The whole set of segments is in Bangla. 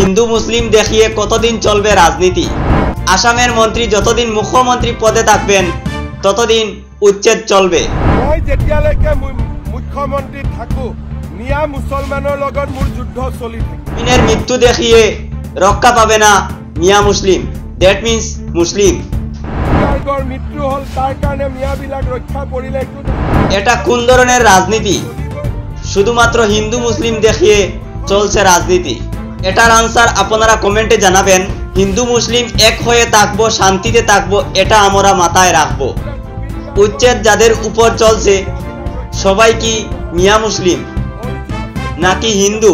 হিন্দু মুসলিম দেখিয়ে কতদিন চলবে রাজনীতি? আসামের মন্ত্রী যতদিন মুখ্যমন্ত্রী পদে থাকবেন ততদিন উচ্ছেদ চলবে। মই যেতিয়ালৈকে মুখ্যমন্ত্রী থাকো মিয়া মুসলমানের লগত মোর যুদ্ধ চলি থাকে। মিনের মৃত্যু দেখিয়ে রক্ষা পাবে না মিয়া মুসলিম, দ্যাট মিন্স মুসলিম। মৃত্যু হল তার কারণে মিয়া বিলাক রক্ষা করিলে এটা কোন ধরনের রাজনীতি? শুধুমাত্র হিন্দু মুসলিম দেখিয়ে চলছে রাজনীতি। এটার আনসার আপনারা কমেন্টে জানাবেন। হিন্দু মুসলিম এক হয়ে থাকবো, শান্তিতে থাকবো, এটা আমরা মাথায় রাখবো। উচ্ছেদ যাদের উপর চলছে সবাই কি মিয়া মুসলিম নাকি হিন্দু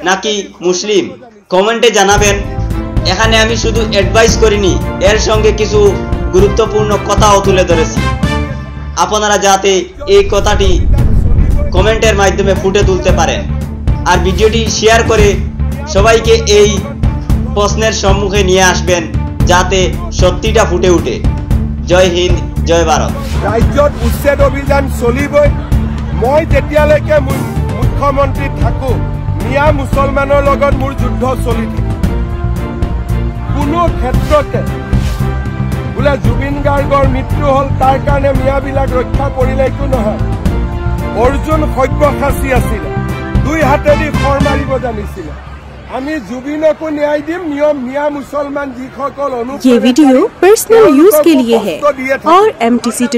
নাকি মুসলিম? কমেন্টে জানাবেন। এখানে আমি শুধু অ্যাডভাইস করিনি, এর সঙ্গে কিছু গুরুত্বপূর্ণ কথাও তুলে ধরেছি। আপনারা যাতে এই কথাটি কমেন্টের মাধ্যমে ফুটে তুলতে পারেন আর ভিডিওটি শেয়ার করে সবাইকে এই প্রশ্নের সম্মুখে নিয়ে আসবেন যাতে সত্যিটা ফুটে উঠে। জয় হিন্দ, জয় ভারত। রাজ্যত উচ্ছেদ অভিযান চলিবই। মই যেতিয়ালৈকে মুখ্যমন্ত্রী থাকো মিয়া মুসলমানের লগত মোর যুদ্ধ চলি থাকে। কোনো ক্ষেত্রতে বোলে জুবিন গার্গর মৃত্যু হল তার কারণে মিয়া বিলাক রক্ষা করিলে একো নহয়। অর্জুন সব্যসাচী আছিল, দুই হাতেদি খৰ মাৰিব জানিছিল। আমি जुबिनों को न्याय दी नियम मियां मुसलमान जी को ये वीडियो पर्सनल यूज के लिए है और MTC